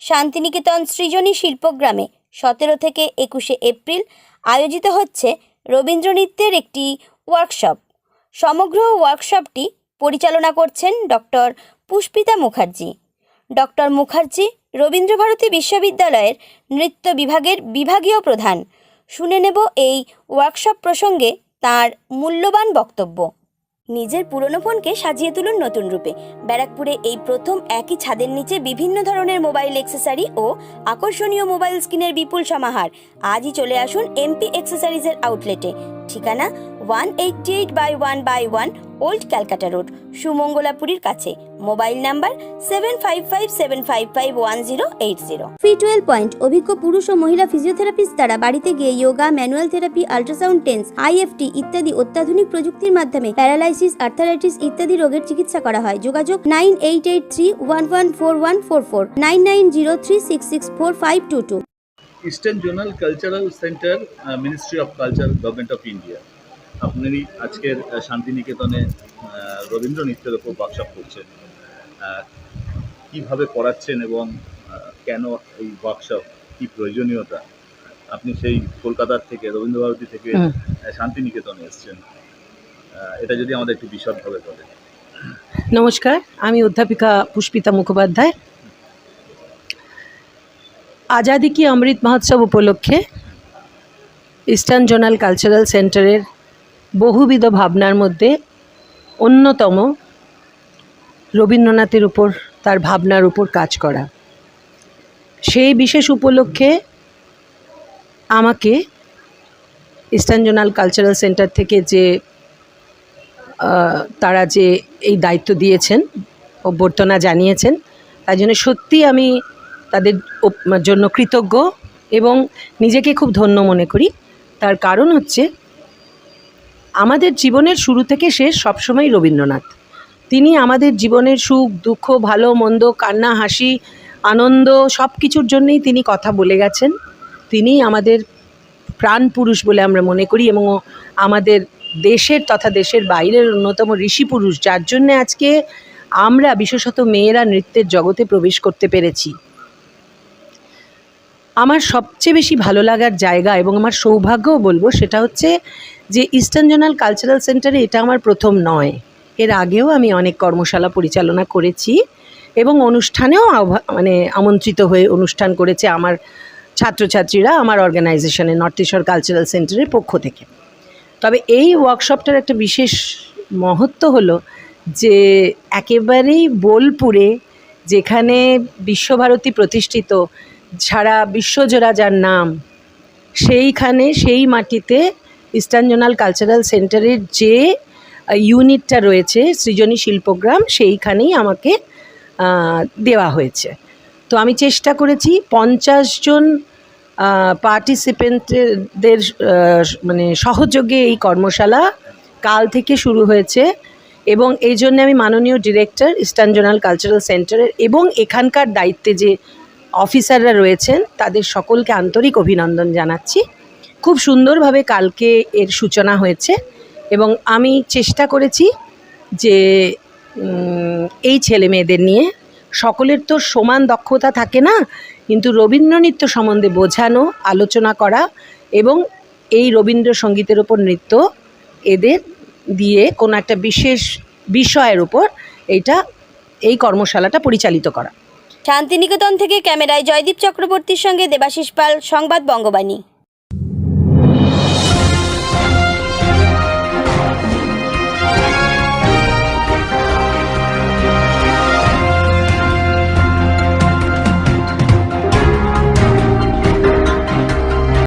শান্তিনিকেতন সৃজনী শিল্পগ্রামে 17 থেকে 21 এপ্রিল আয়োজিত হচ্ছে রবীন্দ্র নৃত্যের একটি ওয়ার্কশপ। সমগ্র ওয়ার্কশপটি পরিচালনা করছেন ডক্টর পুষ্পিতা মুখার্জি। ডক্টর মুখার্জি রবীন্দ্রভারতী বিশ্ববিদ্যালয়ের নৃত্য বিভাগের বিভাগীয় প্রধান। শুনে নেব এই ওয়ার্কশপ প্রসঙ্গে তার মূল্যবান বক্তব্য। নিজের পুরনো ফোনকে সাজিয়ে তুলুন নতুন রূপে। ব্যারাকপুরে এই প্রথম একই ছাদের নিচে বিভিন্ন ধরনের মোবাইল অ্যাক্সেসরি ও আকর্ষণীয় মোবাইল স্ক্রিনের বিপুল সমাহার। আজই চলে আসুন এমপি অ্যাক্সেসরিজের আউটলেটে। ঠিকানা 188/1/1 ওল্ড ক্যালকাটা রোড, সুমঙ্গলাপুরীর কাছে। Mobile number 7557551080। ফিট12 পয়েন্ট অভিজ্ঞ পুরুষ ও মহিলা ফিজিওথেরাপিস্ট দ্বারা বাড়িতে গিয়ে yoga, manual therapy, ultrasound, tense, IFT ইত্যাদি অত্যাধুনিক প্রযুক্তির মাধ্যমে প্যারালাইসিস, আর্থারাইটিস ইত্যাদি রোগের চিকিৎসা করা হয়। যোগাযোগ 9883114144, 9903664522। Eastern zonal cultural centre, ministry of culture, government of India. আপনি আজকের শান্তিনিকেতনে রবীন্দ্র নৃত্যের ওপর ওয়ার্কশপ করছেন, কীভাবে করাচ্ছেন এবং কেন এই ওয়ার্কশপ, কী প্রয়োজনীয়তা? আপনি সেই কলকাতার থেকে, রবীন্দ্রভারতী থেকে শান্তিনিকেতনে এসছেন, এটা যদি আমাদের একটু বিশদভাবে বলেন। নমস্কার, আমি অধ্যাপিকা পুষ্পিতা মুখোপাধ্যায়। আজাদি কি অমৃত মহোৎসব উপলক্ষে ইস্টার্ন জোনাল কালচারাল সেন্টারের বহুবিধ ভাবনার মধ্যে অন্যতম রবীন্দ্রনাথের উপর, তার ভাবনার উপর কাজ করা। সেই বিশেষ উপলক্ষে আমাকে ইস্টার্ন জোনাল কালচারাল সেন্টার থেকে তারা যে এই দায়িত্ব দিয়েছেন, অভ্যর্থনা জানিয়েছেন, তার জন্য সত্যি আমি তাদের জন্য কৃতজ্ঞ এবং নিজেকে খুব ধন্য মনে করি। তার কারণ হচ্ছে আমাদের জীবনের শুরু থেকে শেষ সবসময় রবীন্দ্রনাথ। তিনি আমাদের জীবনের সুখ দুঃখ, ভালো মন্দ, কান্না হাসি, আনন্দ সব কিছুর জন্যই তিনি কথা বলে গেছেন। তিনি আমাদের প্রাণ পুরুষ বলে আমরা মনে করি এবং আমাদের দেশের তথা দেশের বাইরের অন্যতম ঋষি পুরুষ, যার জন্যে আজকে আমরা বিশেষত মেয়েরা নৃত্যের জগতে প্রবেশ করতে পেরেছি। আমার সবচেয়ে বেশি ভালো লাগার জায়গা এবং আমার সৌভাগ্যও বলবো, সেটা হচ্ছে যে ইস্টার্ন জোনাল কালচারাল সেন্টারে এটা আমার প্রথম নয়। এর আগেও আমি অনেক কর্মশালা পরিচালনা করেছি এবং অনুষ্ঠানেও আমন্ত্রিত হয়ে অনুষ্ঠান করেছে আমার ছাত্রছাত্রীরা আমার অর্গানাইজেশনে, নর্থ ঈশ্বর কালচারাল সেন্টারের পক্ষ থেকে। তবে এই ওয়ার্কশপটার একটা বিশেষ মহত্ব হলো যে একেবারেই বোলপুরে, যেখানে বিশ্বভারতী প্রতিষ্ঠিত, সারা বিশ্বজোড়া যার নাম, সেইখানে সেই মাটিতে ইস্টার্ন জোনাল কালচারাল সেন্টারের যে ইউনিটটা রয়েছে সৃজনী শিল্পগ্রাম, সেইখানেই আমাকে দেওয়া হয়েছে। তো আমি চেষ্টা করেছি 50 জন পার্টিসিপেন্টদের সহযোগে এই কর্মশালা কাল থেকে শুরু হয়েছে এবং এই জন্য আমি মাননীয় ডিরেক্টর ইস্টার্ন জোনাল কালচারাল সেন্টারের এবং এখানকার দায়িত্বে যে অফিসাররা রয়েছেন তাদের সকলকে আন্তরিক অভিনন্দন জানাচ্ছি। খুব সুন্দরভাবে কালকে এর সূচনা হয়েছে এবং আমি চেষ্টা করেছি যে এই ছেলে মেয়েদের নিয়ে, সকলের তো সমান দক্ষতা থাকে না, কিন্তু রবীন্দ্র নৃত্য সম্বন্ধে বোঝানো, আলোচনা করা এবং এই রবীন্দ্রসঙ্গীতের ওপর নৃত্য এদের দিয়ে কোনো একটা বিশেষ বিষয়ের উপর এই কর্মশালাটা পরিচালিত করা। শান্তিনিকেতন থেকে ক্যামেরায় জয়দীপ চক্রবর্তীর সঙ্গে দেবাশিস পাল, সংবাদ বঙ্গবাণী।